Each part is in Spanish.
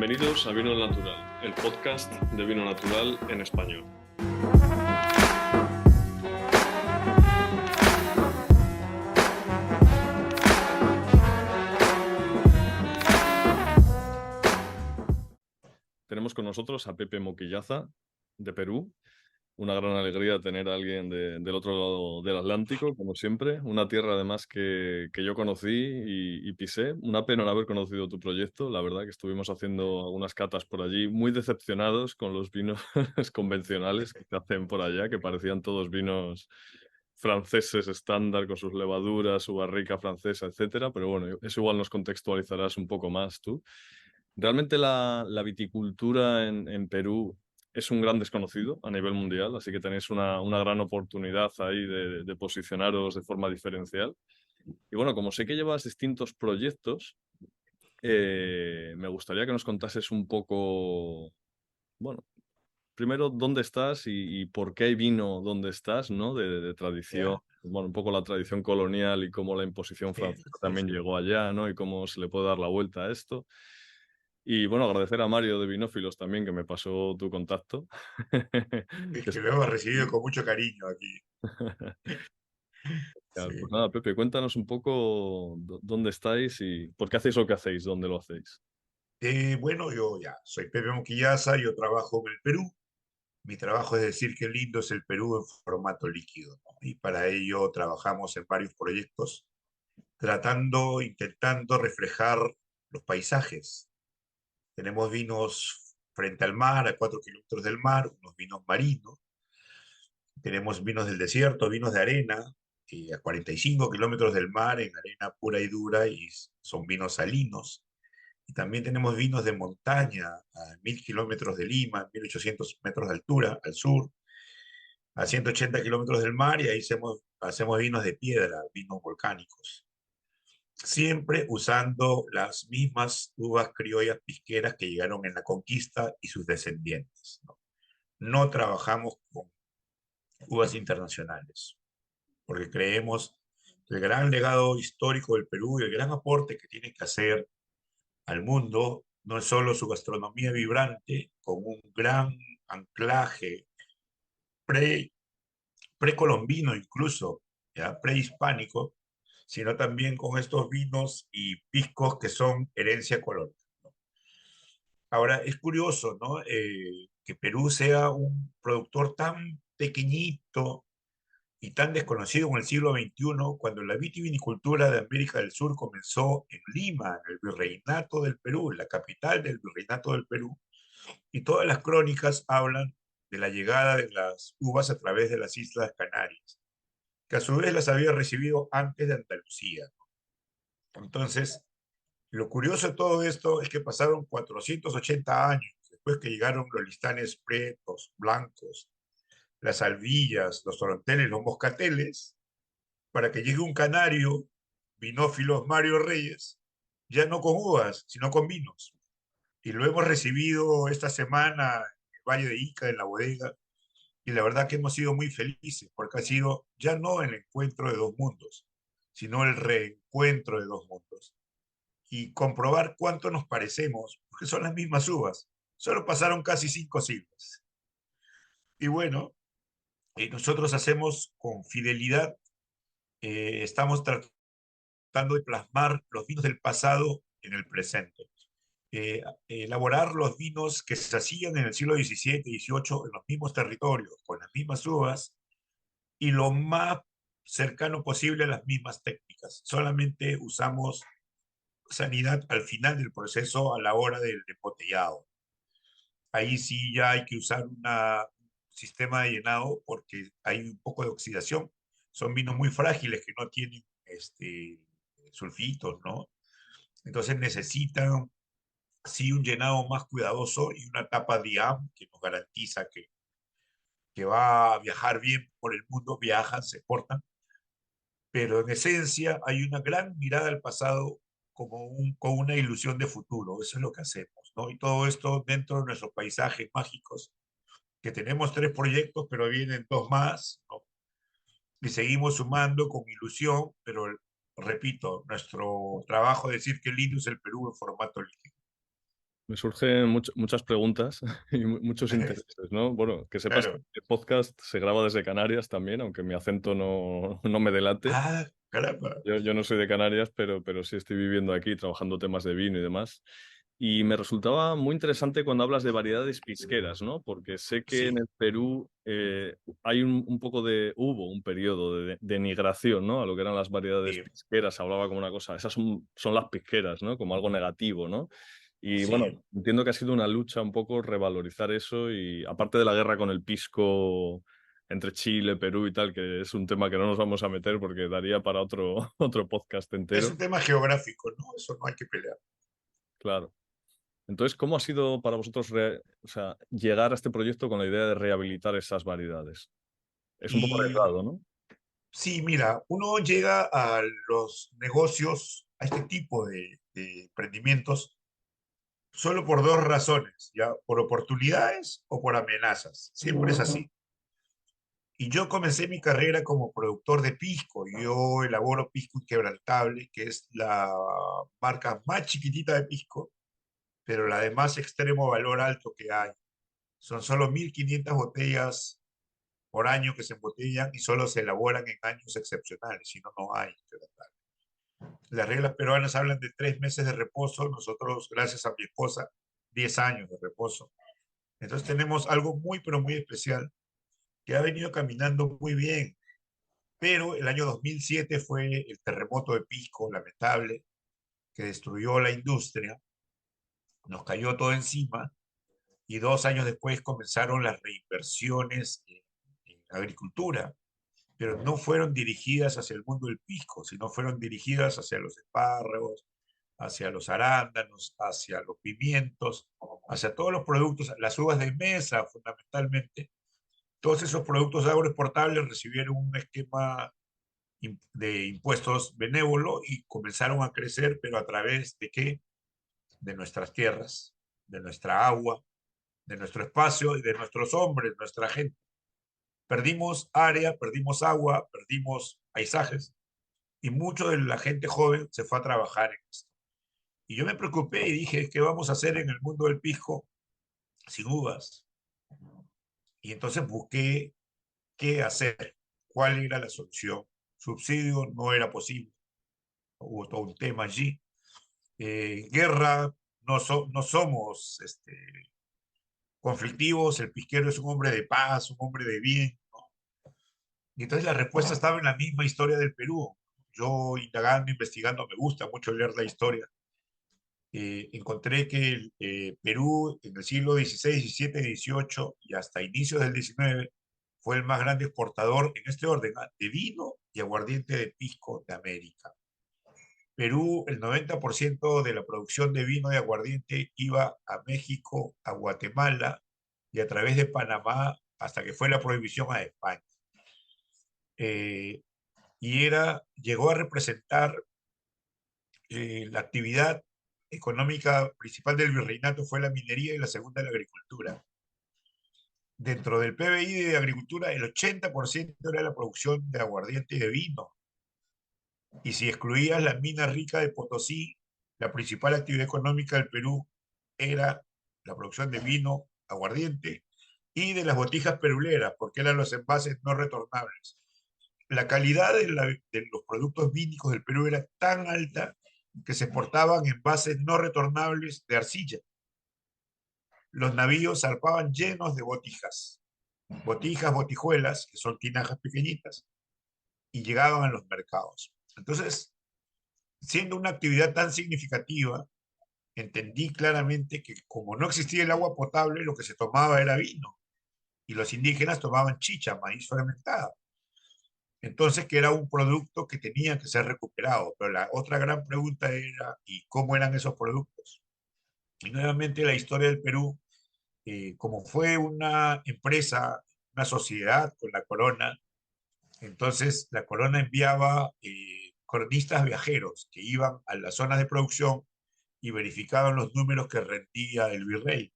Bienvenidos a Vino Natural, el podcast de vino natural en español. Tenemos con nosotros a Pepe Moquillaza, de Perú. Una gran alegría tener a alguien del otro lado del Atlántico, como siempre. Una tierra además que yo conocí y pisé. Una pena no haber conocido tu proyecto. La verdad que estuvimos haciendo algunas catas por allí, muy decepcionados con los vinos convencionales que se hacen por allá, que parecían todos vinos franceses estándar, con sus levaduras, su barrica francesa, etcétera. Pero bueno, eso igual nos contextualizarás un poco más tú. Realmente la viticultura en Perú es un gran desconocido a nivel mundial, así que tenéis una gran oportunidad ahí de posicionaros de forma diferencial. Y bueno, como sé que llevas distintos proyectos, me gustaría que nos contases un poco, bueno, primero dónde estás y por qué hay vino donde estás, ¿no? De tradición, Ya, bueno, un poco la tradición colonial y cómo la imposición sí, francesa sí, también sí. llegó allá, ¿no? Y cómo se le puede dar la vuelta a esto. Y bueno, agradecer a Mario de Binófilos también que me pasó tu contacto. Es Que que es- lo hemos recibido con mucho cariño aquí. Pues Sí. nada, Pepe, cuéntanos un poco dónde estáis y por qué hacéis lo que hacéis, dónde lo hacéis. Bueno, yo ya soy Pepe Moquillaza, yo trabajo en el Perú. Mi trabajo es decir qué lindo es el Perú en formato líquido, ¿no? Y para ello trabajamos en varios proyectos, intentando reflejar los paisajes. Tenemos vinos frente al mar, a 4 kilómetros del mar, unos vinos marinos. Tenemos vinos del desierto, vinos de arena, a 45 kilómetros del mar, en arena pura y dura, y son vinos salinos. Y también tenemos vinos de montaña, a 1000 kilómetros de Lima, 1800 metros de altura, al sur, a 180 kilómetros del mar, y ahí hacemos vinos de piedra, vinos volcánicos. Siempre usando las mismas uvas criollas pisqueras que llegaron en la conquista y sus descendientes, ¿no? No trabajamos con uvas internacionales, porque creemos que el gran legado histórico del Perú y el gran aporte que tiene que hacer al mundo no es solo su gastronomía vibrante, con un gran anclaje pre, precolombino incluso, ya prehispánico, sino también con estos vinos y piscos que son herencia colonial. Ahora, es curioso, ¿no? Que Perú sea un productor tan pequeñito y tan desconocido en el siglo XXI, cuando la vitivinicultura de América del Sur comenzó en Lima, en el Virreinato del Perú, la capital del Virreinato del Perú, y todas las crónicas hablan de la llegada de las uvas a través de las Islas Canarias, que a su vez las había recibido antes de Andalucía. Entonces, lo curioso de todo esto es que pasaron 480 años después que llegaron los listanes pretos, blancos, las albillas, los toronteles, los moscateles, para que llegue un canario, Binófilos Mario Reyes, ya no con uvas, sino con vinos. Y lo hemos recibido esta semana en el Valle de Ica, en la bodega, y la verdad que hemos sido muy felices, porque ha sido ya no el encuentro de dos mundos, sino el reencuentro de dos mundos. Y comprobar cuánto nos parecemos, porque son las mismas uvas, solo pasaron casi 5 siglos. Y bueno, nosotros hacemos con fidelidad, estamos tratando de plasmar los vinos del pasado en el presente. Elaborar los vinos que se hacían en el siglo XVII y XVIII en los mismos territorios, con las mismas uvas y lo más cercano posible a las mismas técnicas. Solamente usamos sanidad al final del proceso a la hora del embotellado. Ahí sí ya hay que usar un sistema de llenado porque hay un poco de oxidación. Son vinos muy frágiles que no tienen sulfitos, ¿no? Entonces necesitan sí un llenado más cuidadoso y una tapa DIAM que nos garantiza que va a viajar bien por el mundo, viajan, se portan, pero en esencia hay una gran mirada al pasado con una ilusión de futuro, eso es lo que hacemos, ¿no? Y todo esto dentro de nuestros paisajes mágicos, que tenemos 3 proyectos, pero vienen 2 más, ¿no? Y seguimos sumando con ilusión, pero repito, nuestro trabajo es decir que lindo es el Perú en formato líquido. Me surgen muchas preguntas y muchos intereses, ¿no? Bueno, que sepas que Claro. el podcast se graba desde Canarias también, aunque mi acento no me delate. Ah, caramba. Yo no soy de Canarias, pero sí estoy viviendo aquí, trabajando temas de vino y demás. Y me resultaba muy interesante cuando hablas de variedades pisqueras, ¿no? Porque sé que en Sí, el Perú hay un poco hubo un periodo de denigración, ¿no? A lo que eran las variedades sí, pisqueras, se hablaba como una cosa, esas son las pisqueras, ¿no? Como algo negativo, ¿no? Y bueno, sí. entiendo que ha sido una lucha un poco revalorizar eso y aparte de la guerra con el pisco entre Chile, Perú y tal, que es un tema que no nos vamos a meter porque daría para otro, otro podcast Es entero, un tema geográfico, ¿no? Eso no hay que pelear. claro. Entonces, ¿cómo ha sido para vosotros o sea, llegar a este proyecto con la idea de rehabilitar esas variedades? Es un poco Y arriesgado, ¿no? sí, mira, uno llega a los negocios, a este tipo de emprendimientos, solo por dos razones, ¿ya? Por oportunidades o por amenazas. Siempre es así. Y yo comencé mi carrera como productor de pisco. Yo elaboro pisco inquebrantable, que es la marca más chiquitita de pisco, pero la de más extremo valor alto que hay. Son solo 1.500 botellas por año que se embotellan y solo se elaboran en años excepcionales, si no, no hay. Las reglas peruanas hablan de 3 meses de reposo, nosotros, gracias a mi esposa, 10 años de reposo. Entonces tenemos algo muy, pero muy especial que ha venido caminando muy bien, pero el año 2007 fue el terremoto de Pisco, lamentable, que destruyó la industria, nos cayó todo encima y 2 años después comenzaron las reinversiones en agricultura, pero no fueron dirigidas hacia el mundo del pisco, sino fueron dirigidas hacia los espárragos, hacia los arándanos, hacia los pimientos, hacia todos los productos, las uvas de mesa fundamentalmente. Todos esos productos agroexportables recibieron un esquema de impuestos benévolo y comenzaron a crecer, pero a través de qué? De nuestras tierras, de nuestra agua, de nuestro espacio y de nuestros hombres, nuestra gente. Perdimos área, perdimos agua, perdimos paisajes y mucho de la gente joven se fue a trabajar en esto. Y yo me preocupé y dije, ¿qué vamos a hacer en el mundo del pisco sin uvas? Y entonces busqué qué hacer, cuál era la solución. Subsidio no era posible, hubo todo un tema allí. Guerra, no somos conflictivos, el pisquero es un hombre de paz, un hombre de bien, ¿no? Y entonces la respuesta estaba en la misma historia del Perú. Yo indagando, investigando, me gusta mucho leer la historia. Encontré que el Perú en el siglo XVI, XVII, XVIII y hasta inicios del XIX fue el más grande exportador en este orden de vino y aguardiente de pisco de América. Perú, el 90% de la producción de vino y aguardiente iba a México, a Guatemala y a través de Panamá hasta que fue la prohibición a España. Eh, llegó a representar la actividad económica principal del virreinato fue la minería y la segunda la agricultura. Dentro del PBI de agricultura, el 80% era la producción de aguardiente y de vino. Y si excluías la mina rica de Potosí, la principal actividad económica del Perú era la producción de vino, aguardiente y de las botijas peruleras, porque eran los envases no retornables. La calidad de los productos vínicos del Perú era tan alta que se exportaban envases no retornables de arcilla. Los navíos zarpaban llenos de botijas, botijuelas, que son tinajas pequeñitas, y llegaban a los mercados. Entonces, siendo una actividad tan significativa, entendí claramente que como no existía el agua potable, lo que se tomaba era vino, y los indígenas tomaban chicha, maíz fermentada. Entonces, que era un producto que tenía que ser recuperado. Pero la otra gran pregunta era, ¿y cómo eran esos productos? Y nuevamente la historia del Perú, como fue una empresa, una sociedad con la corona, entonces la corona enviaba cronistas viajeros que iban a las zonas de producción y verificaban los números que rendía el virrey.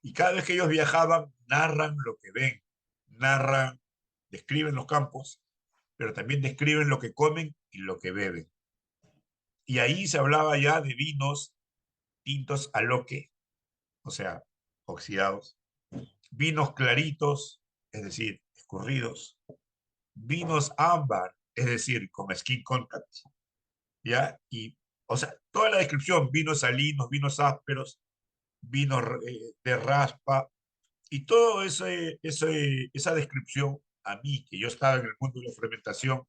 Y cada vez que ellos viajaban, narran lo que ven, narran, describen los campos, pero también describen lo que comen y lo que beben. Y ahí se hablaba ya de vinos tintos a loque, o sea, oxidados, vinos claritos, es decir, escurridos, vinos ámbar, es decir, con skin contact, ¿ya? Y, o sea, toda la descripción, vinos salinos, vinos ásperos, vinos de raspa, y todo esa descripción, a mí, que yo estaba en el mundo de la fermentación,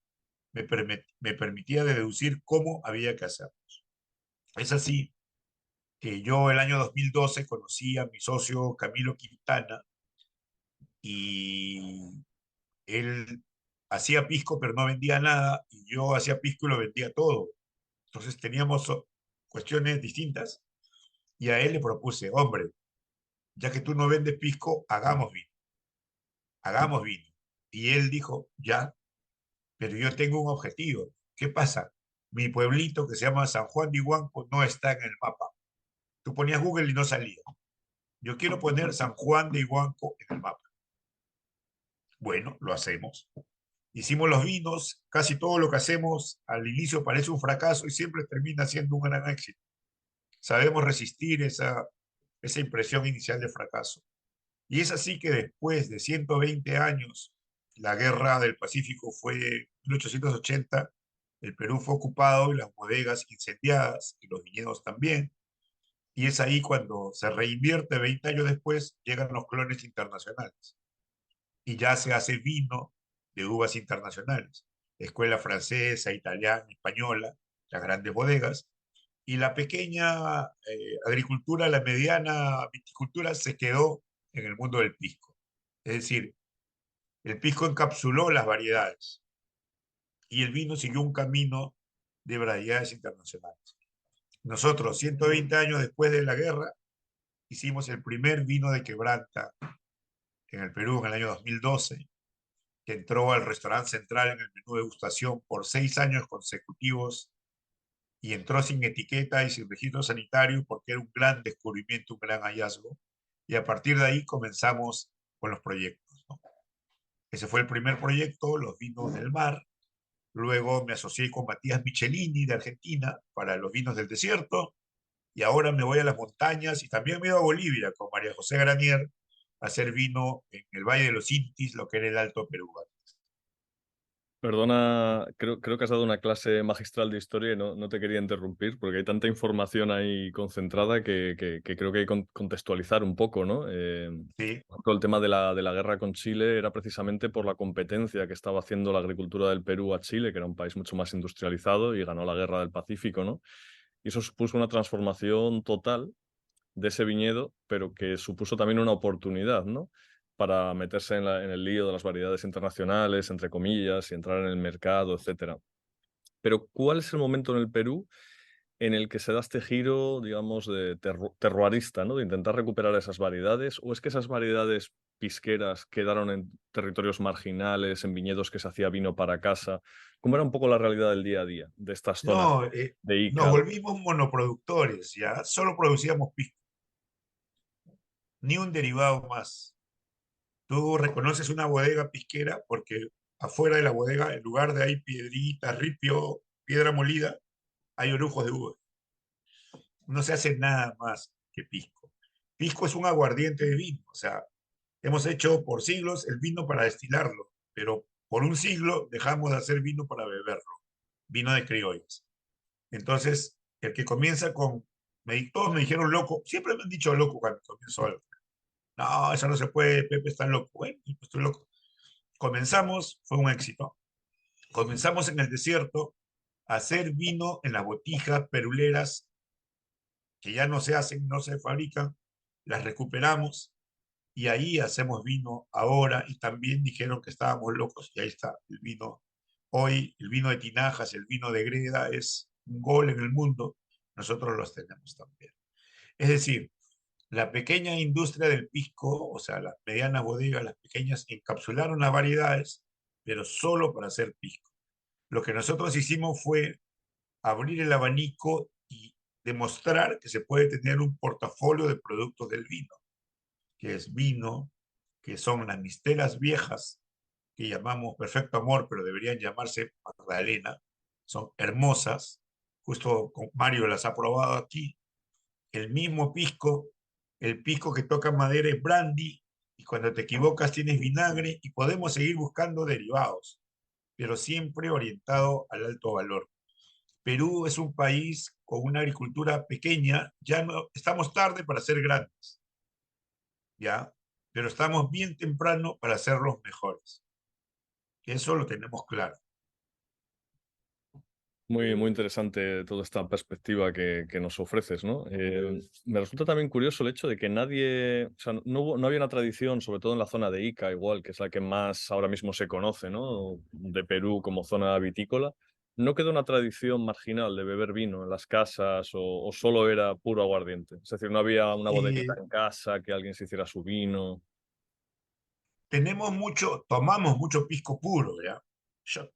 me permitía deducir cómo había que hacer. Es así que yo el año 2012 conocí a mi socio Camilo Quintana y él hacía pisco pero no vendía nada y yo hacía pisco y lo vendía todo. Entonces teníamos cuestiones distintas y a él le propuse, hombre, ya que tú no vendes pisco, hagamos vino, hagamos vino. Y él dijo, ya, pero yo tengo un objetivo. ¿Qué pasa? Mi pueblito que se llama San Juan de Iguanco no está en el mapa. Tú ponías Google y no salía. Yo quiero poner San Juan de Iguanco en el mapa. Bueno, lo hacemos. Hicimos los vinos, casi todo lo que hacemos al inicio parece un fracaso y siempre termina siendo un gran éxito. Sabemos resistir esa impresión inicial de fracaso. Y es así que después de 120 años, la guerra del Pacífico fue en 1880, el Perú fue ocupado y las bodegas incendiadas y los viñedos también. Y es ahí cuando se reinvierte 20 años después, llegan los clones internacionales y ya se hace vino de uvas internacionales. Escuela francesa, italiana, española, las grandes bodegas, y la pequeña agricultura, la mediana viticultura se quedó en el mundo del pisco. Es decir, el pisco encapsuló las variedades y el vino siguió un camino de variedades internacionales. Nosotros, 120 años después de la guerra, hicimos el primer vino de quebranta en el Perú en el año 2012, que entró al restaurante central en el menú de degustación por 6 años consecutivos y entró sin etiqueta y sin registro sanitario porque era un gran descubrimiento, un gran hallazgo. Y a partir de ahí comenzamos con los proyectos, ¿no? Ese fue el primer proyecto, los vinos del mar. Luego me asocié con Matías Michelini de Argentina para los vinos del desierto. Y ahora me voy a las montañas y también me voy a Bolivia con María José Granier a hacer vino en el Valle de los Intis, lo que era el Alto Perú. Perdona, creo que has dado una clase magistral de historia y no te quería interrumpir porque hay tanta información ahí concentrada que creo que hay que contextualizar un poco, ¿no? Sí, Todo el tema de la guerra con Chile era precisamente por la competencia que estaba haciendo la agricultura del Perú a Chile, que era un país mucho más industrializado y ganó la guerra del Pacífico, ¿no? Y eso supuso una transformación total de ese viñedo, pero que supuso también una oportunidad, ¿no? Para meterse en el lío de las variedades internacionales, entre comillas, y entrar en el mercado, etcétera. Pero ¿cuál es el momento en el Perú en el que se da este giro, digamos, de terroirista, ¿no? De intentar recuperar esas variedades? ¿O es que esas variedades pisqueras quedaron en territorios marginales, en viñedos que se hacía vino para casa? ¿Cómo era un poco la realidad del día a día de estas zonas no, de nos Ica? volvimos monoproductores, ya solo producíamos pisco, ni un derivado más. Tú reconoces una bodega pisquera porque afuera de la bodega, en lugar de ahí piedrita, ripio, piedra molida, hay orujos de uva. No se hace nada más que pisco. Pisco es un aguardiente de vino, o sea, hemos hecho por siglos el vino para destilarlo, pero por un siglo dejamos de hacer vino para beberlo, vino de criollas. Entonces, el que comienza con, todos me dijeron loco, siempre me han dicho loco cuando comienzo algo. No, eso no se puede, Pepe está loco. Bueno, pues estoy loco. Comenzamos, fue un éxito. Comenzamos en el desierto a hacer vino en las botijas peruleras que ya no se hacen, no se fabrican, las recuperamos y ahí hacemos vino ahora y también dijeron que estábamos locos y ahí está el vino. Hoy el vino de tinajas, el vino de greda es un gol en el mundo, nosotros los tenemos también. Es decir, la pequeña industria del pisco, o sea, las medianas bodegas, las pequeñas, encapsularon las variedades, pero solo para hacer pisco. Lo que nosotros hicimos fue abrir el abanico y demostrar que se puede tener un portafolio de productos del vino, que es vino, que son las mistelas viejas, que llamamos Perfecto Amor, pero deberían llamarse Magdalena, son hermosas, justo con Mario las ha probado aquí, el mismo pisco El pisco que toca madera es brandy, y cuando te equivocas tienes vinagre, y podemos seguir buscando derivados, pero siempre orientado al alto valor. Perú es un país con una agricultura pequeña, ya no estamos tarde para ser grandes, ¿ya? Pero estamos bien temprano para ser los mejores. Eso lo tenemos claro. Muy, muy interesante toda esta perspectiva que nos ofreces, ¿no? Me resulta también curioso el hecho de que nadie, o sea, no había una tradición, sobre todo en la zona de Ica, igual, que es la que más ahora mismo se conoce, ¿no? De Perú como zona vitícola. ¿No quedó una tradición marginal de beber vino en las casas o solo era puro aguardiente? Es decir, no había una bodeguita Eh, en casa que alguien se hiciera su vino. tomamos mucho pisco puro, ¿ya? Shot.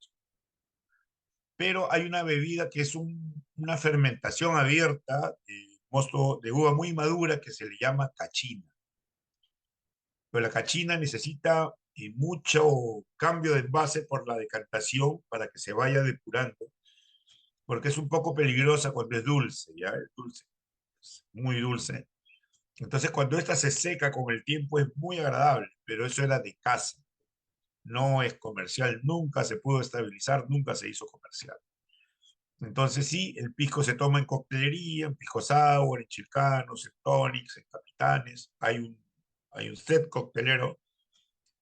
Pero hay una bebida que es una fermentación abierta de mosto de uva muy madura que se le llama cachina. Pero la cachina necesita mucho cambio de envase por la decantación para que se vaya depurando, porque es un poco peligrosa cuando es dulce, ¿ya? Es dulce, es muy dulce. Entonces, cuando esta se seca con el tiempo es muy agradable, pero eso era de casa, no es comercial, nunca se pudo estabilizar, nunca se hizo comercial. Entonces, sí, el pisco se toma en coctelería, en pisco sour, en chilcanos, en tonics, en capitanes. Hay un set coctelero.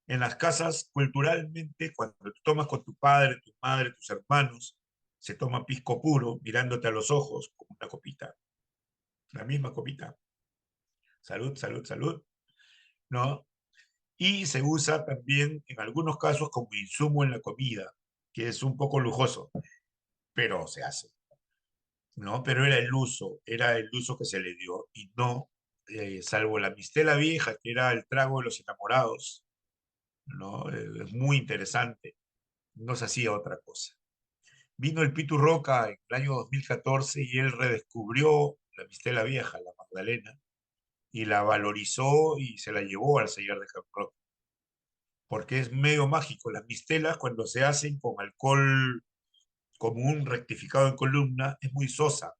En las casas, culturalmente, cuando tú tomas con tu padre, tu madre, tus hermanos, se toma pisco puro, mirándote a los ojos, como una copita, la misma copita. Salud, salud, salud, ¿no? Y se usa también, en algunos casos, como insumo en la comida, que es un poco lujoso, pero se hace. ¿No? Pero era el uso que se le dio y no, salvo la mistela vieja, que era el trago de los enamorados, ¿no? Es muy interesante, no se hacía otra cosa. Vino el Pitu Roca en el año 2014 y él redescubrió la mistela vieja, la Magdalena, y la valorizó y se la llevó al sellar de Camp Rock, porque es medio mágico. Las mistelas, cuando se hacen con alcohol como un rectificado en columna, es muy sosa,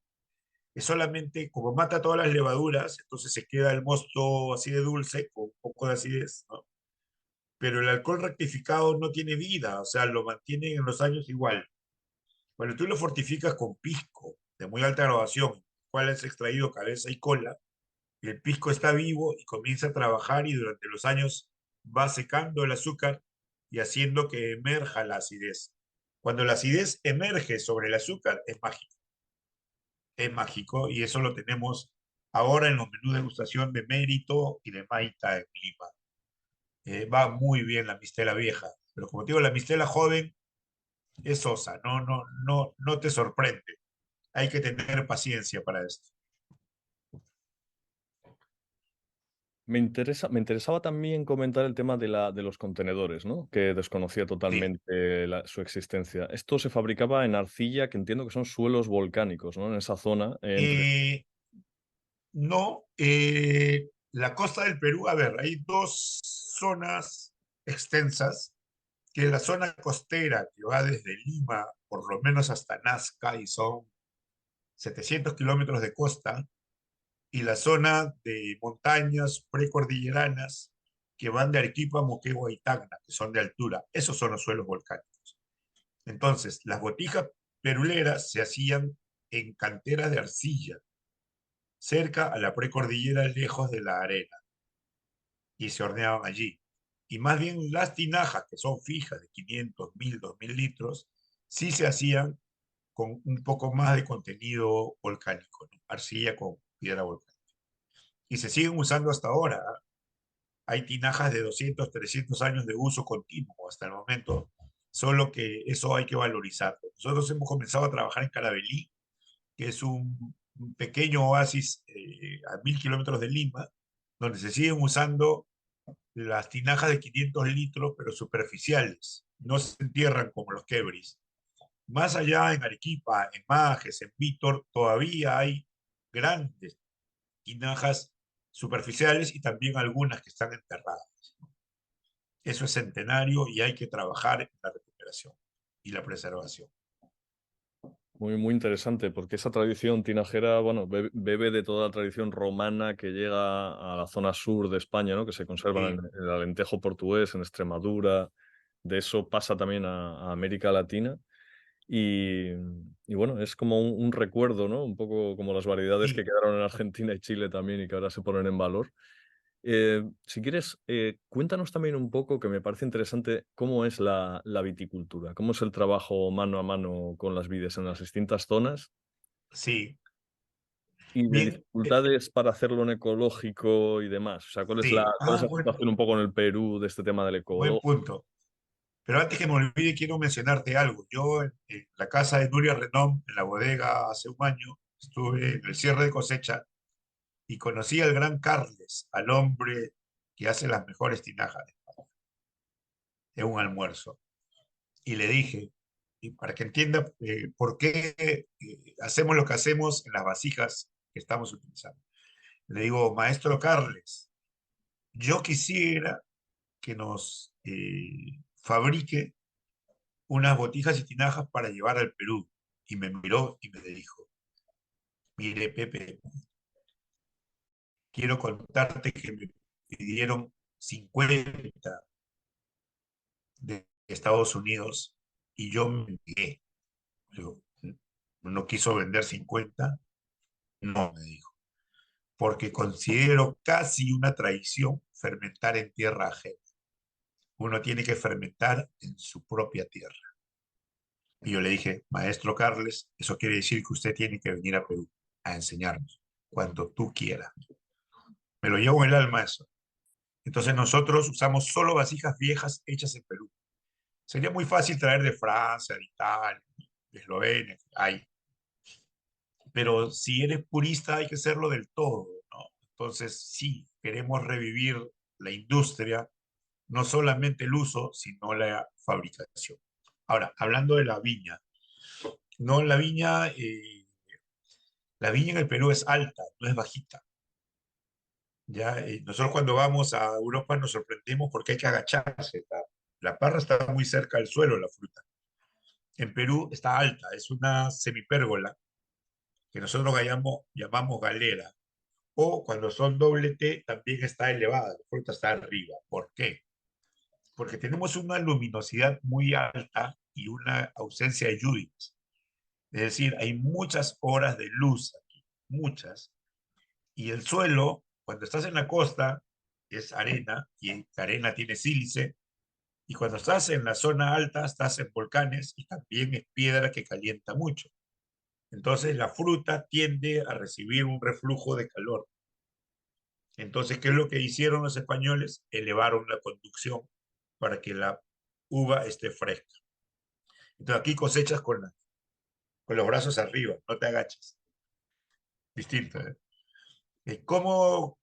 es solamente como mata todas las levaduras, entonces se queda el mosto así de dulce, con un poco de acidez, ¿no? Pero el alcohol rectificado no tiene vida, o sea, lo mantiene en los años igual. Cuando tú lo fortificas con pisco de muy alta graduación, cual es extraído cabeza y cola, el pisco está vivo y comienza a trabajar y durante los años va secando el azúcar y haciendo que emerja la acidez. Cuando la acidez emerge sobre el azúcar, es mágico y eso lo tenemos ahora en los menús de degustación de Mérito y de Maita en Lima. Va muy bien la mistela vieja, pero como te digo, la mistela joven es sosa, no te sorprende. Hay que tener paciencia para esto. Me interesaba también comentar el tema de los contenedores, ¿no? Que desconocía Sí. totalmente su existencia. Esto se fabricaba en arcilla, que entiendo que son suelos volcánicos, ¿no? En esa zona, entre... Eh, no, la costa del Perú, a ver, hay dos zonas extensas, que es la zona costera que va desde Lima, por lo menos hasta Nazca, y son 700 kilómetros de costa, y la zona de montañas precordilleranas que van de Arequipa, Moquegua y Tacna, que son de altura. Esos son los suelos volcánicos. Entonces, las botijas peruleras se hacían en canteras de arcilla, cerca a la precordillera, lejos de la arena, y se horneaban allí. Y más bien las tinajas, que son fijas de 500, 1000, 2000 litros, sí se hacían con un poco más de contenido volcánico, ¿no? Arcilla con piedra volcánica. Y se siguen usando hasta ahora. Hay tinajas de 200, 300 años de uso continuo hasta el momento, solo que eso hay que valorizarlo. Nosotros hemos comenzado a trabajar en Carabelí, que es un pequeño oasis a 1000 kilómetros de Lima, donde se siguen usando las tinajas de 500 litros, pero superficiales. No se entierran como los quebris. Más allá, en Arequipa, en Majes, en Vítor, todavía hay grandes tinajas superficiales y también algunas que están enterradas. Eso es centenario y hay que trabajar en la recuperación y la preservación. Muy, muy interesante, porque esa tradición tinajera, bueno, bebe de toda la tradición romana que llega a la zona sur de España, ¿no? Que se conserva en Sí, el Alentejo portugués, en Extremadura. De eso pasa también a América Latina. Y, y bueno, es como un recuerdo, ¿no? Un poco como las variedades que sí, quedaron en Argentina y Chile también y que ahora se ponen en valor. Si quieres, cuéntanos también un poco, que me parece interesante, cómo es la viticultura, cómo es el trabajo mano a mano con las vides en las distintas zonas sí. y de Bien, dificultades para hacerlo en ecológico y demás. O sea, sí. cuál es Ah, la bueno, situación un poco en el Perú de este tema del buen ecológico? punto. Pero antes que me olvide, quiero mencionarte algo. Yo en la casa de Nuria Renom, en la bodega, hace un año, estuve en el cierre de cosecha y conocí al gran Carles, al hombre que hace las mejores tinajas de un almuerzo. Y le dije, y para que entienda por qué hacemos lo que hacemos en las vasijas que estamos utilizando. Le digo, maestro Carles, yo quisiera que nos fabrique unas botijas y tinajas para llevar al Perú. Y me miró y me dijo, mire Pepe, quiero contarte que me pidieron 50 de Estados Unidos y yo me negué. Digo, no quiso vender 50, no, me dijo, porque considero casi una traición fermentar en tierra ajena. Uno tiene que fermentar en su propia tierra. Y yo le dije, maestro Carles, eso quiere decir que usted tiene que venir a Perú a enseñarnos cuando tú quieras. Me lo llevo en el alma eso. Entonces nosotros usamos solo vasijas viejas hechas en Perú. Sería muy fácil traer de Francia, de Italia, de Eslovenia, hay. Pero si eres purista hay que serlo del todo, ¿no? Entonces sí, queremos revivir la industria, no solamente el uso, sino la fabricación. Ahora, hablando de la viña, no, la viña en el Perú es alta, no es bajita. ¿Ya? Nosotros cuando vamos a Europa nos sorprendemos porque hay que agacharse. La parra está muy cerca del suelo, la fruta. En Perú está alta, es una semipérgola que nosotros llamamos galera. O cuando son doble T también está elevada, la fruta está arriba. ¿Por qué? Porque tenemos una luminosidad muy alta y una ausencia de lluvias. Es decir, hay muchas horas de luz aquí, muchas. Y el suelo, cuando estás en la costa, es arena y la arena tiene sílice. Y cuando estás en la zona alta, estás en volcanes y también es piedra que calienta mucho. Entonces la fruta tiende a recibir un reflujo de calor. Entonces, ¿qué es lo que hicieron los españoles? Elevaron la conducción para que la uva esté fresca. Entonces aquí cosechas con los brazos arriba, no te agaches. Distinto, ¿eh? ¿Cómo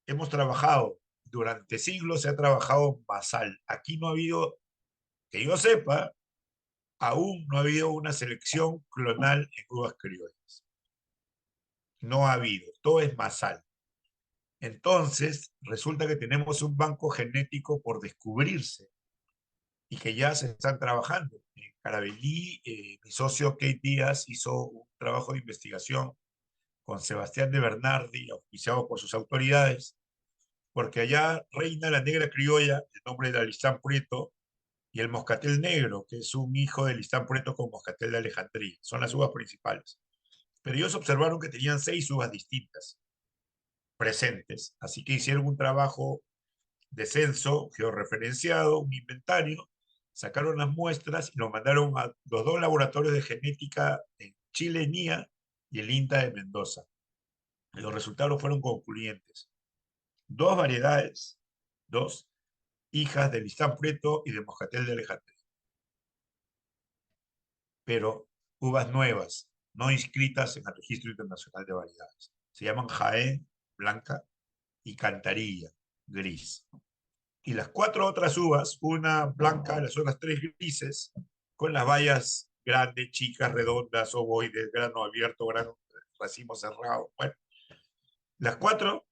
hemos trabajado? Durante siglos se ha trabajado basal. Aquí no ha habido, que yo sepa, aún no ha habido una selección clonal en uvas criollas. No ha habido, todo es masal. Entonces, resulta que tenemos un banco genético por descubrirse y que ya se están trabajando. En Carabelí, mi socio Kate Díaz hizo un trabajo de investigación con Sebastián de Bernardi, auspiciado por sus autoridades, porque allá reina la negra criolla, el nombre de Alistán Prieto, y el moscatel negro, que es un hijo de Listán Prieto con moscatel de Alejandría. Son las uvas principales. Pero ellos observaron que tenían 6 uvas distintas presentes, así que hicieron un trabajo de censo georreferenciado, un inventario, sacaron las muestras y lo mandaron a los dos laboratorios de genética en Chile, NIA, y el INTA de Mendoza. Y los resultados fueron concluyentes. Dos variedades, dos hijas de Listán Prieto y de Moscatel de Alejandría, pero uvas nuevas, no inscritas en el Registro Internacional de Variedades. Se llaman Jaén, blanca, y Cantarilla, gris. Y las 4 otras uvas, una blanca, las otras 3 grises, con las bayas grandes, chicas, redondas, ovoides, grano abierto, grano, racimo cerrado. Bueno,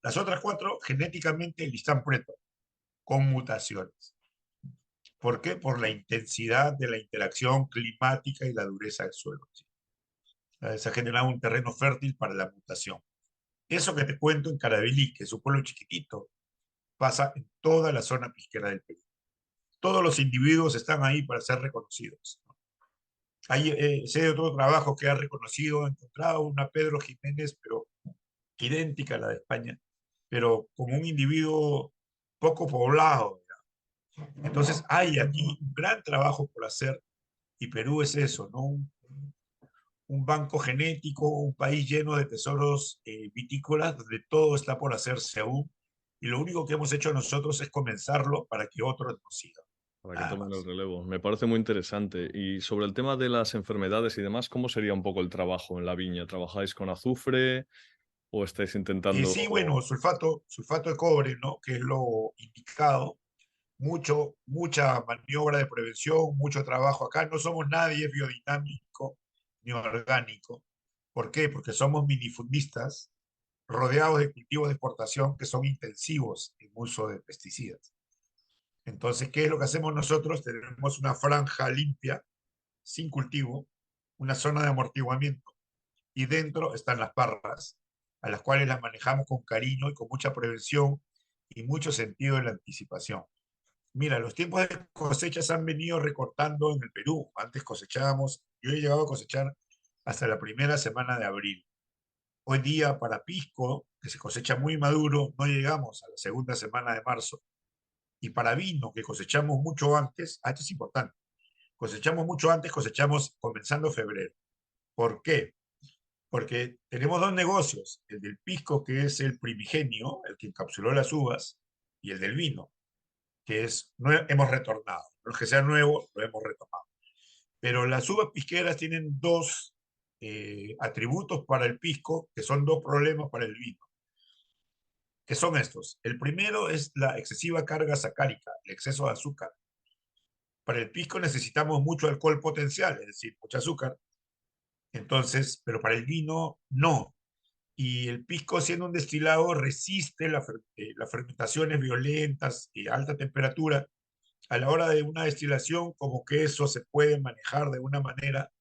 las otras 4 genéticamente listán preto, con mutaciones. ¿Por qué? Por la intensidad de la interacción climática y la dureza del suelo. Se ha generado un terreno fértil para la mutación. Eso que te cuento en Caravelí, que es un pueblo chiquitito, pasa en toda la zona pisquera del Perú. Todos los individuos están ahí para ser reconocidos. Hay, sé de otro trabajo que ha reconocido, ha encontrado una Pedro Jiménez, pero idéntica a la de España, pero como un individuo poco poblado. Entonces hay aquí un gran trabajo por hacer y Perú es eso, ¿no? Un banco genético, un país lleno de tesoros vitícolas donde todo está por hacerse aún y lo único que hemos hecho nosotros es comenzarlo para que otros nos sigan. Para que Nada tomen el más. relevo. Me parece muy interesante. Y sobre el tema de las enfermedades y demás, ¿cómo sería un poco el trabajo en la viña? ¿Trabajáis con azufre o estáis intentando... Sí, bueno, sulfato de cobre, ¿no? Que es lo indicado. Mucha maniobra de prevención, mucho trabajo acá. No somos nadie biodinámico ni orgánico. ¿Por qué? Porque somos minifundistas rodeados de cultivos de exportación que son intensivos en uso de pesticidas. Entonces, ¿qué es lo que hacemos nosotros? Tenemos una franja limpia, sin cultivo, una zona de amortiguamiento, y dentro están las parras, a las cuales las manejamos con cariño y con mucha prevención y mucho sentido de la anticipación. Mira, los tiempos de cosecha se han venido recortando en el Perú. Antes cosechábamos, yo he llegado a cosechar hasta la primera semana de abril. Hoy día para pisco, que se cosecha muy maduro, no llegamos a la segunda semana de marzo. Y para vino, que cosechamos mucho antes, esto es importante, cosechamos mucho antes, cosechamos comenzando febrero. ¿Por qué? Porque tenemos dos negocios, el del pisco, que es el primigenio, el que encapsuló las uvas, y el del vino, que es, no hemos retornado. No es que sea nuevo, lo hemos retomado. Pero las uvas pisqueras tienen dos atributos para el pisco, que son dos problemas para el vino, que son estos. El primero es la excesiva carga sacárica, el exceso de azúcar. Para el pisco necesitamos mucho alcohol potencial, es decir, mucho azúcar. Entonces, pero para el vino no. Y el pisco, siendo un destilado, resiste las fermentaciones violentas y alta temperatura. A la hora de una destilación, como que eso se puede manejar de una manera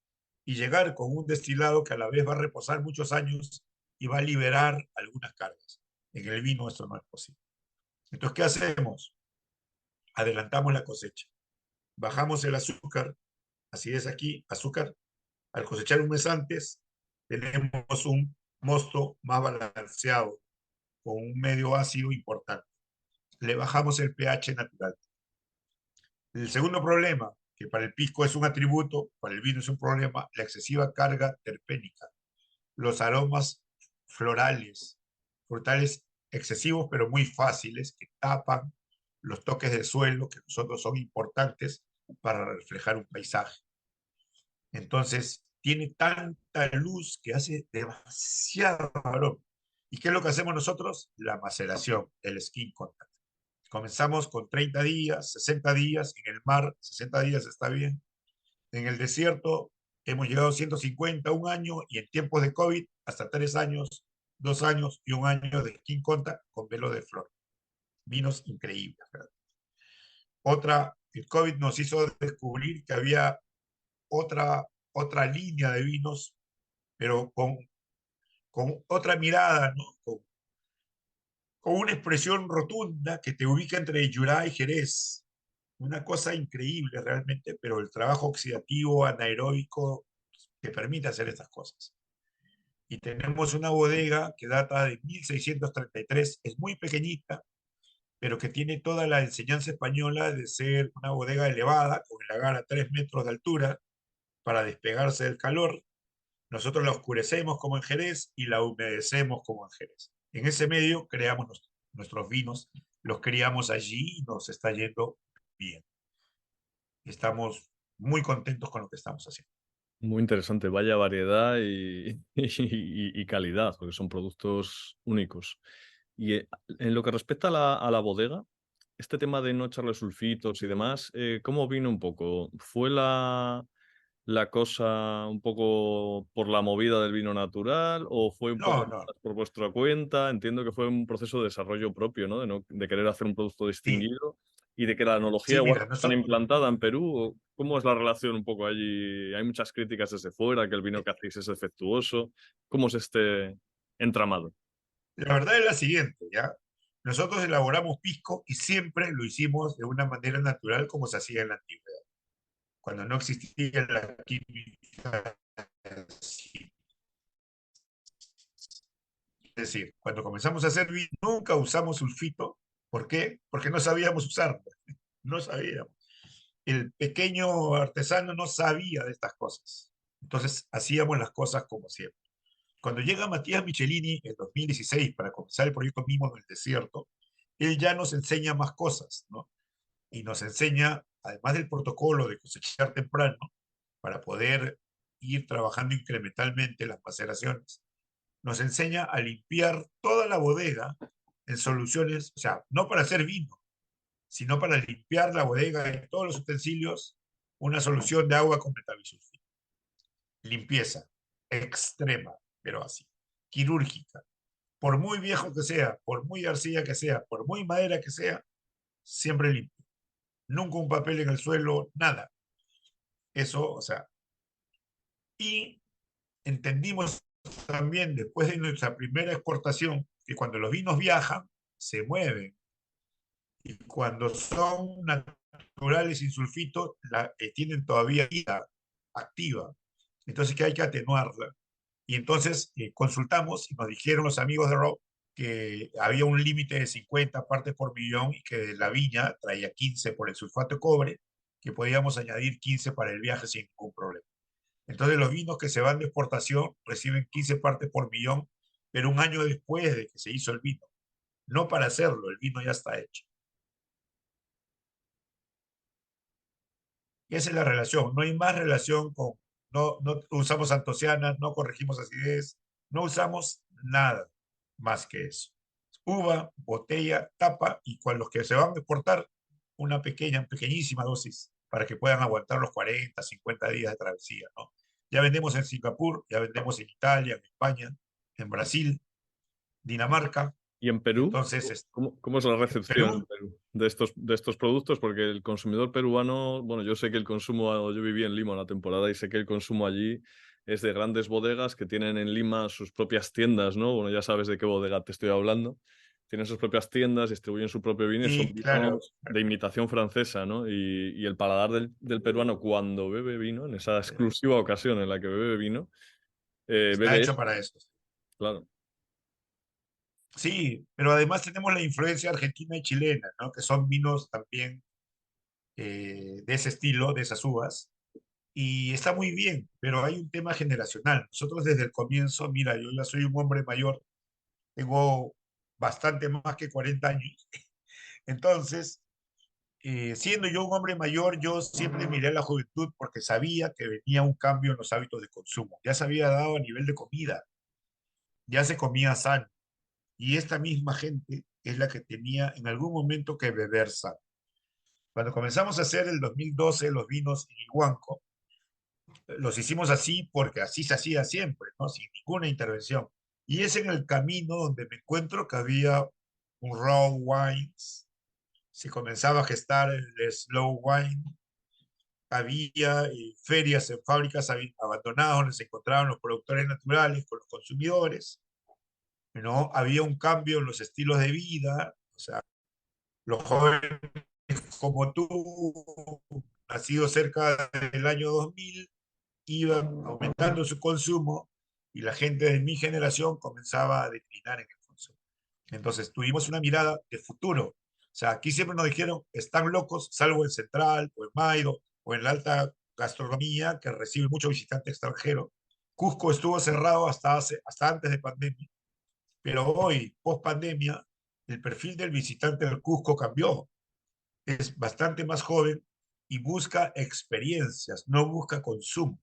y llegar con un destilado que a la vez va a reposar muchos años y va a liberar algunas cargas. En el vino esto no es posible. Entonces, ¿qué hacemos? Adelantamos la cosecha, bajamos el azúcar, así es aquí, azúcar. Al cosechar un mes antes, tenemos un mosto más balanceado, con un medio ácido importante. Le bajamos el pH natural. El segundo problema, que para el pisco es un atributo, para el vino es un problema, la excesiva carga terpénica, los aromas florales, frutales excesivos pero muy fáciles que tapan los toques de suelo que nosotros son importantes para reflejar un paisaje. Entonces, tiene tanta luz que hace demasiado aroma. ¿Y qué es lo que hacemos nosotros? La maceración, el skin contact. Comenzamos con 30 días, 60 días, en el mar 60 días está bien. En el desierto hemos llegado a 150, un año, y en tiempos de COVID hasta 3 años, 2 años y un año de skin contact con velo de flor. Vinos increíbles, ¿verdad? El COVID nos hizo descubrir que había otra línea de vinos, pero con otra mirada, ¿no? Con una expresión rotunda que te ubica entre Jurá y Jerez. Una cosa increíble realmente, pero el trabajo oxidativo, anaeróbico, te permite hacer estas cosas. Y tenemos una bodega que data de 1633, es muy pequeñita, pero que tiene toda la enseñanza española de ser una bodega elevada, con el lagar a 3 metros de altura, para despegarse del calor. Nosotros la oscurecemos como en Jerez y la humedecemos como en Jerez. En ese medio creamos nuestros vinos, los criamos allí y nos está yendo bien. Estamos muy contentos con lo que estamos haciendo. Muy interesante, vaya variedad y calidad, porque son productos únicos. Y en lo que respecta a la bodega, este tema de no echarle sulfitos y demás, ¿cómo vino un poco? ¿Fue la cosa un poco por la movida del vino natural o fue un No, poco no, más por vuestra cuenta? Entiendo que fue un proceso de desarrollo propio, ¿no? De querer hacer un producto sí, distinguido y de que la enología Sí, igual mira, está tan nosotros, implantada en Perú. ¿Cómo es la relación un poco allí? Hay muchas críticas desde fuera, que el vino que hacéis es defectuoso. ¿Cómo es este entramado? la verdad es la siguiente, ¿ya? Nosotros elaboramos pisco y siempre lo hicimos de una manera natural como se hacía en la antigüedad, cuando no existía la química. Es decir, cuando comenzamos a hacer vino, nunca usamos sulfito. ¿Por qué? Porque no sabíamos usarlo. No sabíamos. El pequeño artesano no sabía de estas cosas. Entonces hacíamos las cosas como siempre. Cuando llega Matías Michelini en 2016 para comenzar el proyecto Mimo en el Desierto, él ya nos enseña más cosas, ¿no? Y nos enseña, además del protocolo de cosechar temprano, para poder ir trabajando incrementalmente las maceraciones, nos enseña a limpiar toda la bodega en soluciones, o sea, no para hacer vino, sino para limpiar la bodega y todos los utensilios, una solución de agua con metabisulfito. Limpieza extrema, pero así, quirúrgica. Por muy viejo que sea, por muy arcilla que sea, por muy madera que sea, siempre limpio. Nunca un papel en el suelo, nada. Eso, o sea, y entendimos también después de nuestra primera exportación que cuando los vinos viajan, se mueven. Y cuando son naturales sin sulfito, tienen todavía vida activa. Entonces que hay que atenuarla. Y entonces consultamos y nos dijeron los amigos de Rob que había un límite de 50 partes por millón y que la viña traía 15 por el sulfato de cobre, que podíamos añadir 15 para el viaje sin ningún problema. Entonces los vinos que se van de exportación reciben 15 partes por millón, pero un año después de que se hizo el vino. No para hacerlo, el vino ya está hecho. Y esa es la relación. No hay más relación con, no usamos antocianas, no corregimos acidez, no usamos nada más que eso. Uva, botella, tapa y con los que se van a exportar, una pequeña, pequeñísima dosis para que puedan aguantar los 40, 50 días de travesía, ¿no? Ya vendemos en Singapur, ya vendemos en Italia, en España, en Brasil, Dinamarca. ¿Y en Perú? Entonces, ¿Cómo es la en recepción en Perú, Perú de estos productos? Porque el consumidor peruano, bueno, yo sé que el consumo, yo viví en Lima una temporada y sé que el consumo allí es de grandes bodegas que tienen en Lima sus propias tiendas, ¿no? Bueno, ya sabes de qué bodega te estoy hablando. Tienen sus propias tiendas, distribuyen su propio vino y son y claro, vinos de imitación francesa, ¿no? Y el paladar del peruano cuando bebe vino, en esa exclusiva ocasión en la que bebe vino, está bebe hecho eso, para eso. claro. Sí, pero además tenemos la influencia argentina y chilena, ¿no? Que son vinos también de ese estilo, de esas uvas, y está muy bien, pero hay un tema generacional. Nosotros desde el comienzo, mira, yo ya soy un hombre mayor, tengo bastante más que 40 años, entonces, siendo yo un hombre mayor, yo siempre miré a la juventud porque sabía que venía un cambio en los hábitos de consumo. Ya se había dado a nivel de comida, ya se comía sano, y esta misma gente es la que tenía en algún momento que beber sano. Cuando comenzamos a hacer el 2012 los vinos en Iguanco, los hicimos así porque así se hacía siempre, ¿no? Sin ninguna intervención. Y es en el camino donde me encuentro que había un raw wines, se comenzaba a gestar el slow wine, había ferias en fábricas abandonadas donde se encontraban los productores naturales con los consumidores, ¿no? Había un cambio en los estilos de vida, o sea, los jóvenes como tú, nacidos cerca del año 2000, iban aumentando su consumo y la gente de mi generación comenzaba a declinar en el consumo. Entonces tuvimos una mirada de futuro. O sea, aquí siempre nos dijeron, están locos, salvo en Central o en Maido o en la alta gastronomía que recibe mucho visitante extranjero. Cusco estuvo cerrado hasta antes de pandemia, pero hoy, post pandemia, el perfil del visitante del Cusco cambió. Es bastante más joven y busca experiencias, no busca consumo.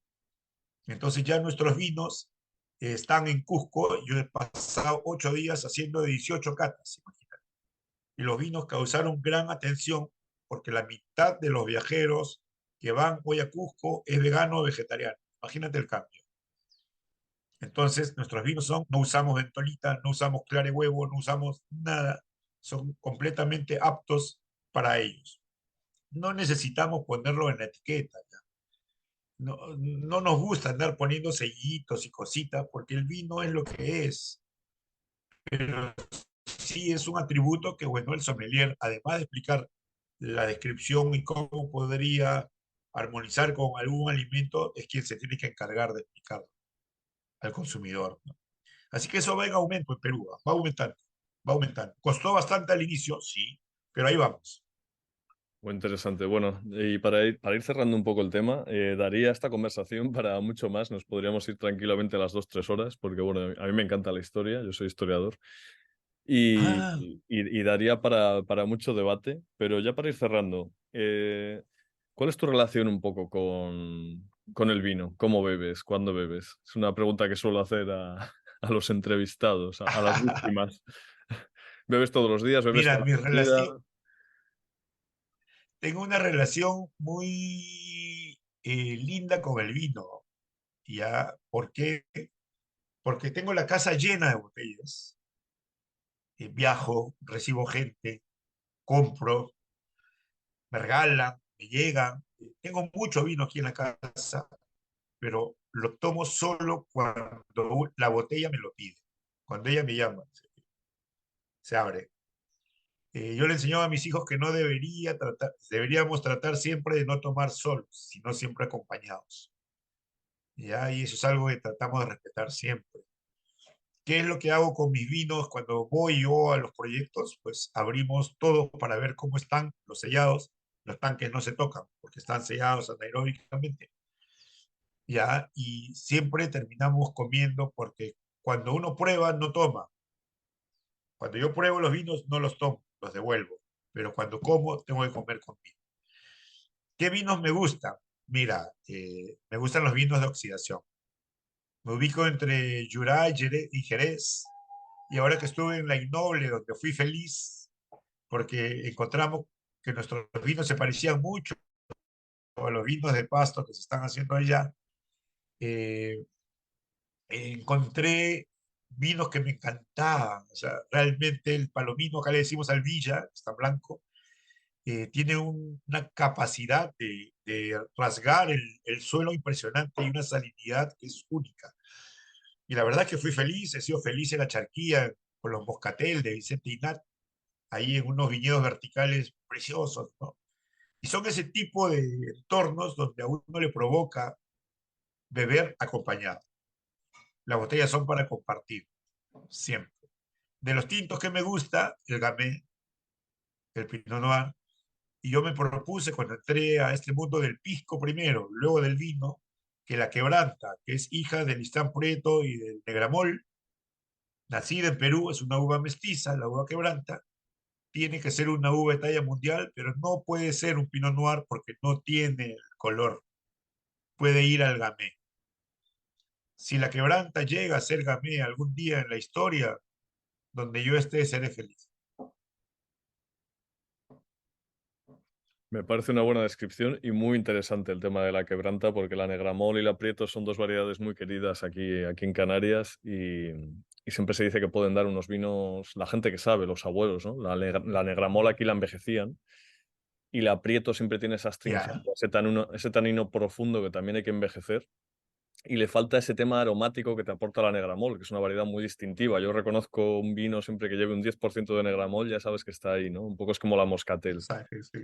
Entonces ya nuestros vinos están en Cusco. Yo he pasado 8 días haciendo 18 catas, imagínate. Y los vinos causaron gran atención porque la mitad de los viajeros que van hoy a Cusco es vegano o vegetariano. Imagínate el cambio. Entonces nuestros vinos son, no usamos ventolita, no usamos clare huevo, no usamos nada. Son completamente aptos para ellos. no necesitamos ponerlo en la etiqueta. No, no nos gusta andar poniendo sellitos y cositas porque el vino es lo que es. Pero sí es un atributo que, bueno, el sommelier, además de explicar la descripción y cómo podría armonizar con algún alimento, es quien se tiene que encargar de explicar al consumidor, ¿no? Así que eso va en aumento en Perú, va aumentando, va aumentando. Costó bastante al inicio, sí, pero ahí vamos. Muy interesante. Bueno, y para ir cerrando un poco el tema, daría esta conversación para mucho más. Nos podríamos ir tranquilamente a las 2, 3 horas, porque bueno, a mí me encanta la historia, yo soy historiador, Ah, y daría para mucho debate. Pero ya para ir cerrando, ¿cuál es tu relación un poco con el vino? ¿Cómo bebes? ¿Cuándo bebes? Es una pregunta que suelo hacer a los entrevistados, a las víctimas. ¿Bebes todos los días? ¿Bebes mira, toda mi la vida? relación, tengo una relación muy linda con el vino, ¿ya? ¿Por qué? Porque tengo la casa llena de botellas. Viajo, recibo gente, compro, me regalan, me llegan. Tengo mucho vino aquí en la casa, pero lo tomo solo cuando la botella me lo pide. Cuando ella me llama, se abre. Yo le enseñaba a mis hijos que no deberíamos tratar siempre de no tomar solos, sino siempre acompañados. ¿Ya? Y eso es algo que tratamos de respetar siempre. ¿Qué es lo que hago con mis vinos cuando voy yo a los proyectos? Pues abrimos todo para ver cómo están los sellados. Los tanques no se tocan porque están sellados anaeróbicamente. ¿Ya? Y siempre terminamos comiendo porque cuando uno prueba, no toma. Cuando yo pruebo los vinos, no los tomo, los devuelvo. Pero cuando como, tengo que comer con vino. ¿Qué vinos me gustan? Mira, me gustan los vinos de oxidación. Me ubico entre Jurá y Jerez. Y ahora que estuve en la Innoble, donde fui feliz, porque encontramos que nuestros vinos se parecían mucho a los vinos de pasto que se están haciendo allá, eh, encontré vinos que me encantaban. O sea, realmente el palomino, acá le decimos al Villa, está blanco, tiene una capacidad de rasgar el suelo impresionante y una salinidad que es única. Y la verdad que fui feliz, he sido feliz en la charquía con los moscatel de Vicente Inat, ahí en unos viñedos verticales preciosos, ¿no? Y son ese tipo de entornos donde a uno le provoca beber acompañado. Las botellas son para compartir, siempre. De los tintos que me gusta, el Gamay, el Pinot Noir, y yo me propuse cuando entré a este mundo del pisco primero, luego del vino, que la quebranta, que es hija del Listán Prieto y del Negramol, nacida en Perú, es una uva mestiza, la uva quebranta, tiene que ser una uva de talla mundial, pero no puede ser un Pinot Noir porque no tiene el color. Puede ir al Gamay. Si la quebranta llega a ser Gamay algún día en la historia, donde yo esté, seré feliz. Me parece una buena descripción y muy interesante el tema de la quebranta, porque la Negramol y la Prieto son dos variedades muy queridas aquí en Canarias, y siempre se dice que pueden dar unos vinos, la gente que sabe, los abuelos, ¿no? La Negramol aquí la envejecían, y la Prieto siempre tiene esa Ya, astringencia, ese tanino profundo que también hay que envejecer. Y le falta ese tema aromático que te aporta la Negramol, que es una variedad muy distintiva. Yo reconozco un vino siempre que lleve un 10% de Negramol, ya sabes que está ahí, ¿no? Un poco es como la Moscatel. sabes, sí.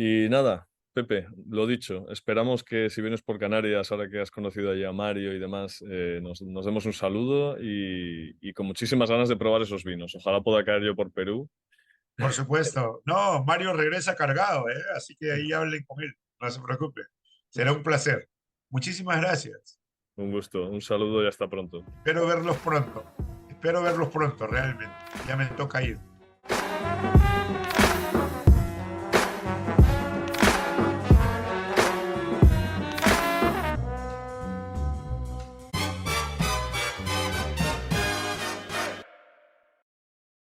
Y nada, Pepe, lo dicho, esperamos que si vienes por Canarias, ahora que has conocido allí a Mario y demás, nos demos un saludo y con muchísimas ganas de probar esos vinos. Ojalá pueda caer yo por Perú. Por supuesto. No, Mario regresa cargado, ¿eh? Así que ahí hablen con él. No se preocupe. Será un placer. Muchísimas gracias. Un gusto, un saludo y hasta pronto. Espero verlos pronto. Espero verlos pronto, realmente. Ya me toca ir.